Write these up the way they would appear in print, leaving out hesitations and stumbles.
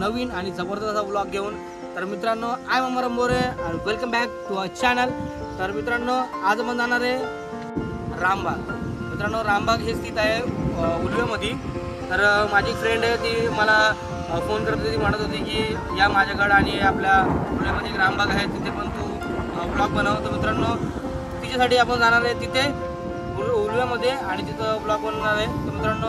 नवीन आणि जबरदस्त असा व्लॉग घेऊन. तर मित्रांनो, आय एम अमर अंबोरे आणि welcome back to our channel. तर मित्रांनो, आज आपण जाणार आहे रामबाग. मित्रांनो, रामबाग हे स्थित आहे उलवेमध्ये. तर माझी फ्रेंड आहे, ती मला फोन करत होती, ती म्हणत होती की या माझ्याकडं आणि आपल्या उलवेमध्ये एक रामबाग आहे, तिथे पण तू ब्लॉग बनव. तर मित्रांनो, तिच्यासाठी आपण जाणार आहे तिथे उलव्यामध्ये आणि तिथं ब्लॉग बनवणार आहे. तर मित्रांनो,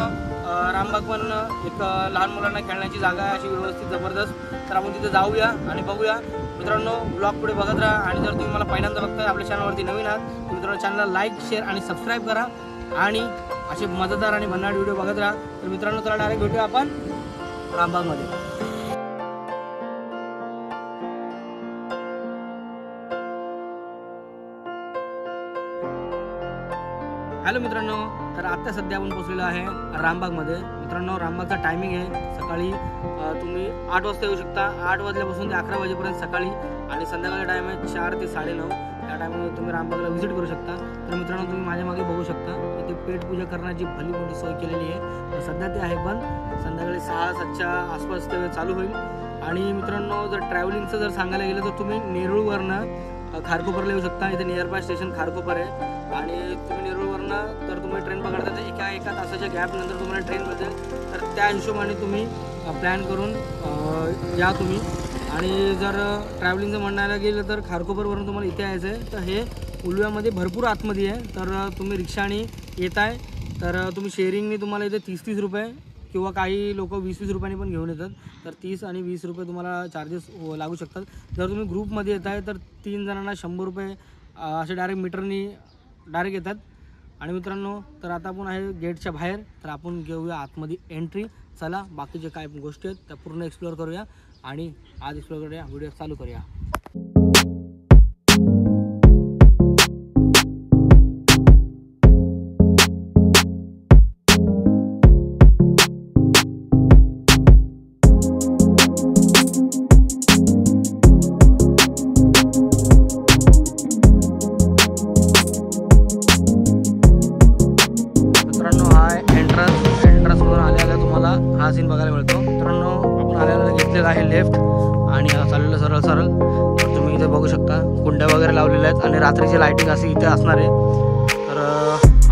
रामबाग पण एक लहान मुलांना खेळण्याची जागा आहे, अशी व्यवस्थित जबरदस्त. तर आपण तिथे जाऊया आणि बघूया. मित्रांनो, ब्लॉग पुढे बघत राहा आणि जर तुम्ही मला पहिल्यांदा बघताय, आपल्या चॅनलवरती नवीन आहात, तर मित्रांनो चॅनलला लाईक, शेअर आणि सबस्क्राईब करा आणि असे मजेदार आणि भन्नाट व्हिडिओ बघत राहा. तर मित्रांनो, चला डायरेक्ट भेटूया आपण रामबागमध्ये. हॅलो मित्रांनो, तर आत्ता सध्या आपण पोहोचलेलो आहे रामबागमध्ये. मित्रांनो, रामबागचा टायमिंग आहे सकाळी तुम्ही 8 वाजता येऊ शकता. 8 वाजल्यापासून ते 11 वाजेपर्यंत सकाळी आणि संध्याकाळचा टाईम आहे 4 ते 9:30. त्या टायमामध्ये तुम्ही रामबागला व्हिजिट करू शकता. तर मित्रांनो, तुम्ही माझ्या मागे बघू शकता, इथे पेट पूजा करण्याची भली मोठी सोय केलेली आहे. तर सध्या ते आहे पण संध्याकाळी 6-7च्या आसपास ते चालू होईल. आणि मित्रांनो, जर ट्रॅव्हलिंगचं जर सांगायला गेलं तर तुम्ही नेरूळवरनं खारकोपरला येऊ शकता. इथे नियर बाय स्टेशन खारकोपर आहे आणि तुम्ही नेरूळवरनं तर तुम्ही ट्रेन पकडता, तर एका तासाच्या गॅपनंतर तुम्हाला ट्रेन मिळते. तर त्या हिशोबाने तुम्ही प्लॅन करून या तुम्ही. आणि जर ट्रॅव्हलिंगचं म्हणायला गेलं तर खारकोपरवरून तुम्हाला इथे यायचं आहे. तर हे उलव्यामध्ये भरपूर आतमध्ये आहे. तर तुम्ही रिक्षाने येत आहे तर तुम्ही शेअरिंगने तुम्हाला इथे 30-30 रुपये किंवा काही लोक 20-20 रुपयांनी पण घेऊन येतात. तर 30 आणि 20 रुपये तुम्हाला चार्जेस लागू शकतात. जर तुम्ही ग्रुपमध्ये येत आहे तर 3 जणांना 100 रुपये असे डायरेक्ट मीटरनी डायरेक्ट येतात. आणि मित्रांनो, तर आता आपण आहे गेटच्या बाहेर. तर आपण घेऊया आतमध्ये एंट्री. चला, बाकीचे काय गोष्टी आहेत त्या पूर्ण एक्सप्लोअर करूया आणि आज एक्सप्लोअर करूया, व्हिडिओ चालू करूया. हा सीन बघायला मिळतो. मित्रांनो, आपण आल्याला घेतलेला आहे लेफ्ट आणि चाललेलं सरळ. तर तुम्ही इथे बघू शकता कुंड्या वगैरे लावलेल्या आहेत आणि रात्रीची लाईटिंग अशी इथे असणार आहे. तर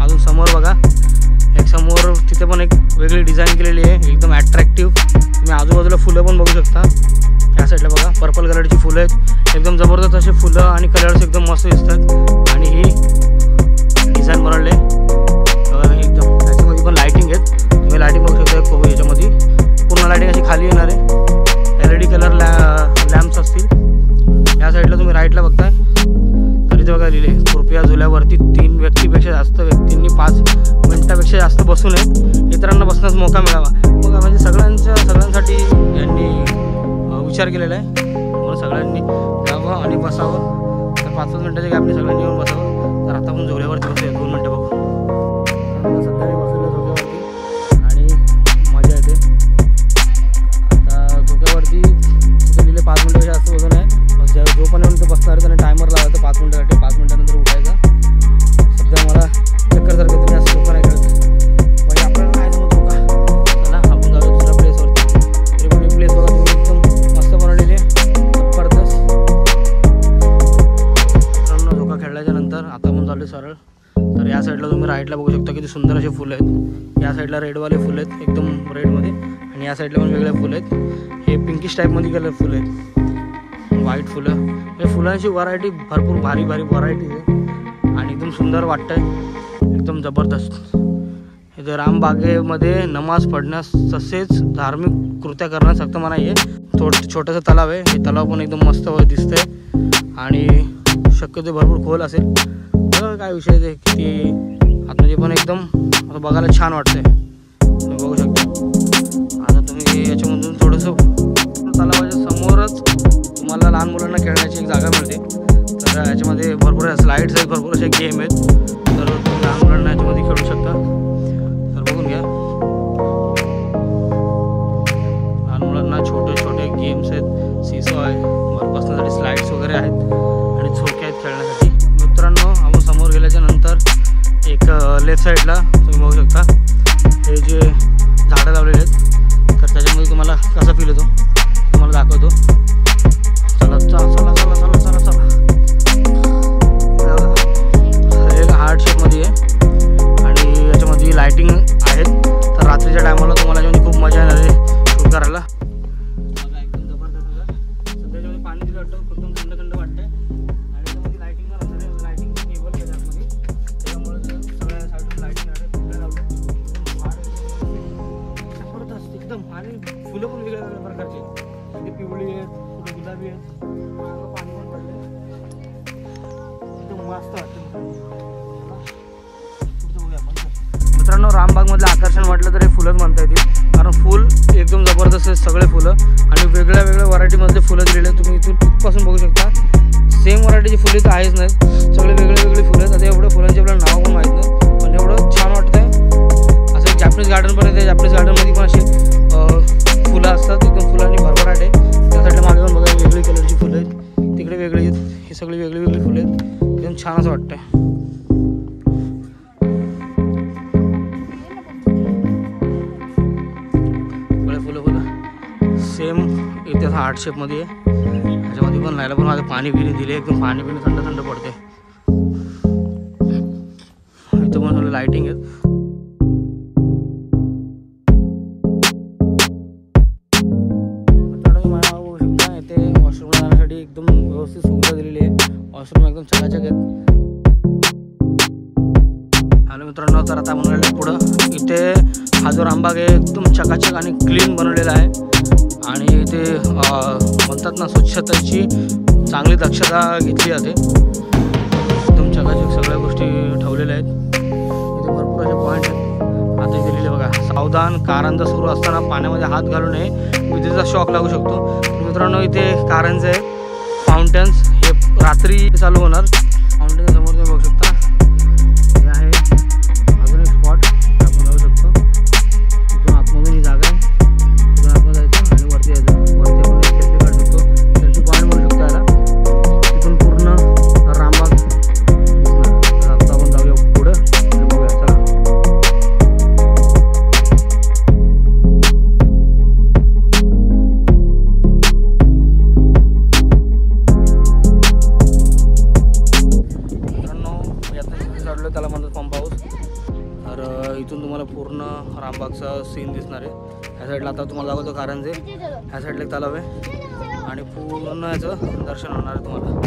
अजून समोर बघा, एक समोर तिथे पण एक वेगळी डिझाईन केलेली आहे, एकदम ॲट्रॅक्टिव्ह. तुम्ही आजूबाजूला फुलं पण बघू शकता. या साईडला बघा, पर्पल कलरची फुलं आहेत, एकदम जबरदस्त असे फुलं आणि कलर्स एकदम मस्त दिसतात. आणि ही डिझाईन बनवले एकदम, त्याच्यामध्ये पण लाईटिंग आहेत. तुम्ही लाईटिंग बघू शकता. याच्यामध्ये पूर्ण लाईटिंग अशी खाली येणार आहे. LED कलर लॅम्प्स असतील. या साईडला तुम्ही राईटला बघताय तर इथे बघा लिहिले, कृपया झुल्यावरती 3 व्यक्तीपेक्षा जास्त व्यक्तींनी 5 मिनिटापेक्षा जास्त बसू नये, इतरांना बसण्यास मोका मिळावा. बघा, म्हणजे सगळ्यांसाठी यांनी विचार केलेला आहे. म्हणून सगळ्यांनी जावं आणि बसावं. तर 5 मिनिटाच्या गॅपने सगळ्यांनी येऊन बसावं. तर आता आपण झोल्यावरती बसूया 2 मिनिटं बघू. सध्या मी बसलेलो झोक्यावरती आणि मजा येते. आता झोक्यावरती तिथे लिहिले 5 मिनिटं जास्त बसून आहे. जो पण येऊन ते बसणार आहे त्याने टायमर लावायचं 5 मिनिटासाठी. 5 मिनिटानंतर उठायचं. सध्या मला चक्करसारखं तुम्ही असं झोका नाही कळत, म्हणजे आपल्याला नाही जमत झोका. चला, आपण जाऊया दुसऱ्या प्लेसवरती. तरी पण ही प्लेस बघा तुम्ही, एकदम मस्त बनवलेली आहे, जबरदस्त. मित्रांनो, झोका खेळल्याच्या नंतर आता आपण चालू सरळ. तर या साईडला तुम्ही राईटला बघू शकता किती सुंदर असे फुलं आहेत. या साईडला रेडवाले फुलं आहेत एकदम रेडमध्ये आणि या साईडला पण वेगळे फुलं आहेत. हे पिंकिश टाईपमध्ये कलर फुलं आहेत, व्हाईट फुलं. हे फुलांची व्हरायटी भरपूर भारी व्हरायटी आहे आणि एकदम सुंदर वाटतं आहे, एकदम जबरदस्त. हे जर रामबागेमध्ये नमाज पढण्यास तसेच धार्मिक कृत्या करण्यासारखं मला हे छोटंसं तलाव आहे. हे तलाव पण एकदम मस्त दिसतंय आणि शक्यतो भरपूर खोल असेल. काय विषय ते किती आतमध्ये पण एकदम आता बघायला छान वाटतंय, तुम्ही बघू शकता. आता तुम्ही याच्यामधून थोडंसं तलावाच्या समोरच तुम्हाला लहान मुलांना खेळण्याची एक जागा मिळते. तर याच्यामध्ये भरपूर स्लाईड्स आहेत, भरपूर असे गेम आहेत. तर तुम्ही लहान मुलांना याच्यामध्ये खेळू शकता. तर बघून घ्या, लहान मुलांना छोटे छोटे गेम्स आहेत, सीसॉ आहे, बसण्यासाठी स्लाईड्स वगैरे आहेत आणि झोके आहेत खेळण्यासाठी. मित्रांनो, आपण समोर गेल्याच्या नंतर एक लेफ्ट साईडला तुम्ही बघू शकता हे जे झाडं लावलेले आहेत. तर त्याच्यामध्ये तुम्हाला कसा फील होतो तुम्हाला दाखवतो. चला चला चला चला चला चला. एक हार्ट शेपमध्ये आहे आणि याच्यामध्ये लाईटिंग आहेत. तर रात्रीच्या टायमाला तुम्हाला याच्यामध्ये खूप मजा येणार आहे शूट करायला. बघा एकदम जबरदस्त. सध्या याच्यामध्ये पाणी दिलं वाटतं, एकदम थंड थंड वाटतं आणि याच्यामध्ये लाईटिंग पण असणार. लाईटिंग केबल आहे त्यामध्ये, त्याच्यामुळे सगळ्या साईडून लाईटिंग आहे. जबरदस्त एकदम. आणि फुलं पण वेगळ्या वेगळ्या प्रकारचे, म्हणजे पिवळी आहेत, फुलं गुलाबी आहेत, पाणी पण पडले, एकदम मस्त वाटतं. मित्रांनो, रामबागमधलं आकर्षण म्हटलं तर हे फुलंच म्हणता येतील, कारण फुल एकदम जबरदस्त आहेत सगळे फुलं आणि वेगळ्या वेगळ्या व्हरायटीमधले फुलं दिलेले आहेत. तुम्ही इथून इथपासून बघू शकता. सेम व्हरायटीची फुले तर आहेच नाहीत, सगळे वेगळे वेगळे फुलं आहेत. आता एवढ्या फुलांची आपल्याला नाव पण माहीत नाही, पण एवढं छान वाटतं आहे. असं जॅपनीज गार्डन पण येते. जॅपनीज गार्डनमध्ये पण असे फुलं असतात, एकदम फुलांनी भरभराट आहे. त्या साईडला मागे पण बघा वेगळी कलरची फुलं आहेत, तिकडे वेगळी आहेत. ही सगळी वेगळी वेगळी फुलं आहेत. एकदम छान असं वाटतं आहे. सेम इथे हार्ट शेपमध्ये आहे. ह्याच्यामध्ये पण राहायला पण माझं पाणी पिणी दिले, एकदम पाणी पिणी थंड थंड पडते. इथं पण थोडं लाईटिंग आहेत. मित्रांनो, मला बघू शकता इथे वॉशरूम जाण्यासाठी एकदम व्यवस्थित सुविधा दिलेली आहे. वॉशरूम एकदम चकाचक आहेत. हॅलो मित्रांनो, तर आता बनवलेलं पुढं इथे हा जो रामबाग आहे एकदम चकाचक आणि क्लीन बनवलेला आहे आणि इथे म्हणतात ना स्वच्छतेची चांगली दक्षता घेतली जाते. एकदम चकाचक सगळ्या गोष्टी ठेवलेल्या आहेत. इथे भरपूर असे पॉईंट आहेत आता दिलेले बघा. सावधान, कारंजा सुरू असताना पाण्यामध्ये हात घालू नये, विजेचा शॉक लागू शकतो. मित्रांनो, इथे कारंजे फाउंटन्स हे रात्री चालू होणार. फाउंटन समोर तुम्ही बघू शकता. हे आहे अजून एक स्पॉट आपण जाऊ शकतो. इथून आतमधून ही जागा आहे, इथून आतमध्ये जायचं आणि वरती यायचं. वरती आपण एक सेल्फी काढू शकतो, सेल्फी पॉईंट म्हणू शकतो याला. इथून पूर्ण रामबाग दिसणार. तर आता आपण जाऊया पुढं आणि बघूया. चला. चढलो त्याला म्हणतात पंप हाऊस. तर इथून तुम्हाला पूर्ण रामबागचा सीन दिसणार आहे. ह्या साईडला आता तुम्हाला दाखवतो कारंजे, ह्या साईडला एक तलाव आहे आणि पूर्ण याचं दर्शन होणार आहे तुम्हाला.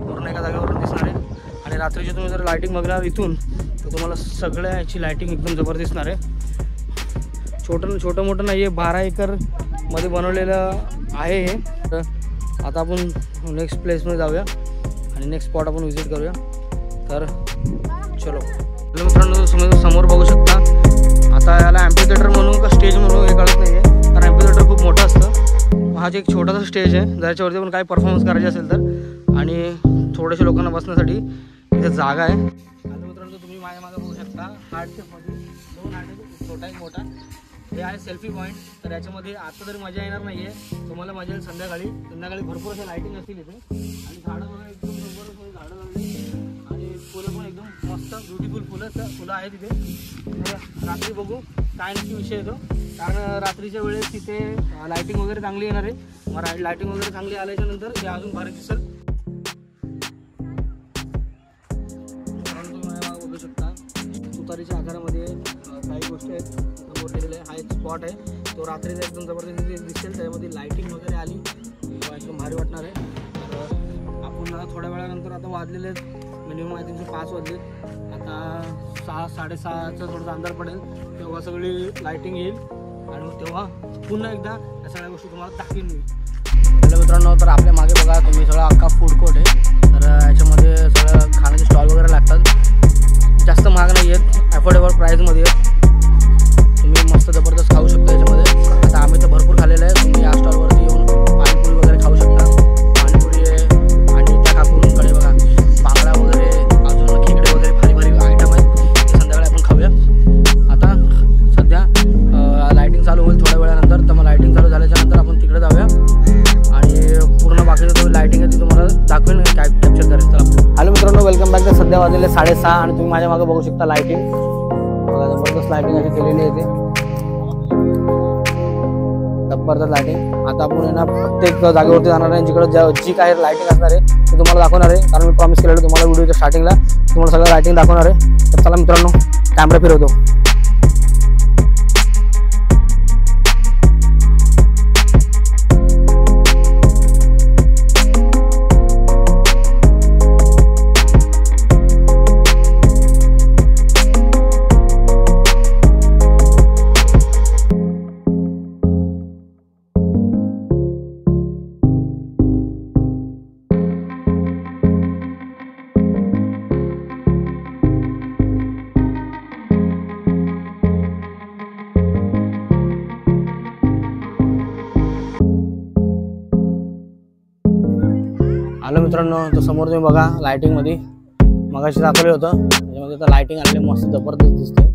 पूर्ण एका जागेवरून दिसणार आहे. आणि रात्रीची तुम्ही जर लाईटिंग बघणार इथून तर तुम्हाला सगळ्या याची लाईटिंग एकदम जबरदस्त दिसणार आहे. छोटं मोठं नाही आहे, 12 एकरमध्ये बनवलेलं आहे हे. तर आता आपण नेक्स्ट प्लेसमध्ये जाऊया आणि नेक्स्ट स्पॉट आपण व्हिजिट करूया. तर चलो. मित्रांनो, समोर बघू शकता. आता याला ॲम्फीथिएटर म्हणू का स्टेज म्हणू हे कळत नाही आहे, कारण ॲम्फीथिएटर खूप मोठं असतं. हा एक छोटासा स्टेज आहे, ज्याच्यावरती पण काही परफॉर्मन्स करायचे असेल तर, आणि थोड्याशा लोकांना बसण्यासाठी इथे जागा आहे. आता मित्रांनो, तुम्ही माझ्या मागे बघू शकता. हार्ट शेपमध्ये 2 हार्ट आहेत, छोटा एक मोठा. हे आहे सेल्फी पॉईंट. तर याच्यामध्ये आता तरी मजा येणार नाही आहे, तुम्हाला मजा येईल संध्याकाळी भरपूर असे लाईटिंग असतील इथे. आणि झाडं वगैरे एकदम बरोबर झाडं लावली आणि फुलं पण एकदम मस्त ब्युटिफुल फुलं आहेत तिथे. रात्री बघू काय नक्की विषय येतो, कारण रात्रीच्या वेळेस तिथे लाईटिंग वगैरे चांगली येणार आहे. मग लाईटिंग वगैरे चांगली आल्याच्या नंतर हे अजून भारी दिसेल. बघू शकता तुतारीच्या आकारामध्ये काही गोष्टी आहेत समोर केलेले आहे. हा एक स्पॉट आहे, तो रात्रीचा एकदम जबरदस्त दिसेल. त्याच्यामध्ये लाईटिंग वगैरे आली एकदम भारी वाटणार आहे. तर आपण थोड्या वेळानंतर, आता वाजलेले मिनिमम आय थिंक 5 वाजले, आता 6 6:30चा थोडासा अंधार पडेल, तेव्हा सगळी लाईटिंग येईल आणि मग तेव्हा पुन्हा एकदा या सगळ्या गोष्टी तुम्हाला दाखवेन मी. हॅलो मित्रांनो, तर आपल्या मागे बघा तुम्ही सगळं अख्खा फूड कोर्ट आहे. तर याच्यामध्ये सगळं खाण्याचे स्टॉल वगैरे लागतात. जास्त महाग नाही आहेत, अफोर्डेबल प्राईजमध्ये आहेत. तुम्ही मस्त जबरदस्त खाऊ शकता याच्यामध्ये. आता आम्ही तर भरपूर खाल्लेलं आहे. तुम्ही या स्टॉलवरती येऊन पाणीपुरी वगैरे खाऊ शकता. पाणीपुरी आहे आणि त्या काकूंकडे बघा बांगडा वगैरे, अजून खेकडे वगैरे भारी भारी आयटम आहेत. ते संध्याकाळी आपण खाऊया. आता सध्या लाईटिंग चालू होईल थोड्या वेळानंतर, तर मग लाईटिंग चालू झाल्याच्यानंतर आपण तिकडे जाऊया आणि पूर्ण बाकीचं जो लाईटिंग आहे ती तुम्हाला दाखवेन, कॅप्चर करेल. तर हॅलो मित्रांनो, वेलकम बॅक. तर सध्या वाजलेले 6:30 आणि तुम्ही माझ्या मागे बघू शकता लाईटिंग. जबरदस्त लाईटिंग अशी केलेली आहे. जबरदस्त लायटिंग. आता आपण आहे ना प्रत्येक जागेवरती जाणार आहे, जिकडे जी काही लायटिंग असणार आहे ते तुम्हाला दाखवणार आहे. कारण मी प्रॉमिस केलेलं तुम्हाला व्हिडिओच्या स्टार्टिंगला तुम्हाला सगळं लायटिंग दाखवणार आहे. तर चला मित्रांनो, कॅमेरा फिरवतो. आलो मित्रांनो, तो समोर तुम्ही बघा लाइटिंग मध्ये मगाशी दाखवलं होतं, त्याच्यामध्ये आता लाइटिंग आलेली मस्त जबरदस्त दिसते.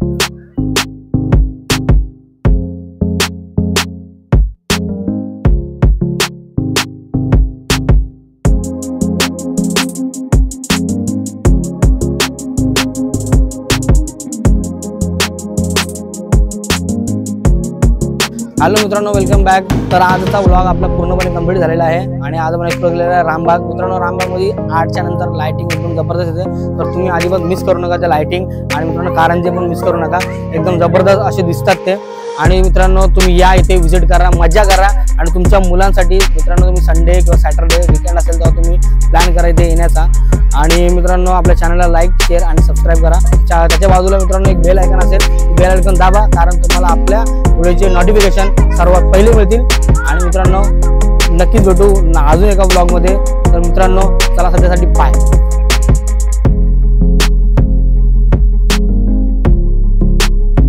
हॅलो मित्रांनो, वेलकम बॅक. तर आजचा व्लॉग आपला पूर्णपणे कंप्लीट झालेला आहे आणि आज आपण एक्सप्लोर केलेला आहे रामबाग. मित्रांनो, रामबागमध्ये 8च्या नंतर लाइटिंग एकदम जबरदस्त येते, तर तुम्ही अजिबात मिस करू नका त्या लाइटिंग. आणि मित्रांनो, कारंजे पण मिस करू नका, एकदम जबरदस्त असे दिसतात ते. आणि मित्रांनो, तुम्ही या इथे व्हिजिट करा, मजा करा. आणि तुमच्या मुलांसाठी मित्रांनो, तुम्ही संडे किंवा सॅटर्डे वीकेंड असेल तेव्हा तुम्ही प्लॅन करा इथे येण्याचा. आणि मित्रांनो, आपल्या चॅनलला लाईक, शेअर आणि सबस्क्राईब करा. त्याच्या बाजूला मित्रांनो एक बेल आयकॉन असेल, बेल आयकॉन दाबा, कारण तुम्हाला आपल्या व्हिडिओचे नोटिफिकेशन सर्वात पहिले मिळतील. आणि मित्रांनो, नक्कीच भेटू अजून एका ब्लॉगमध्ये. तर मित्रांनो, चला सध्यासाठी बाय.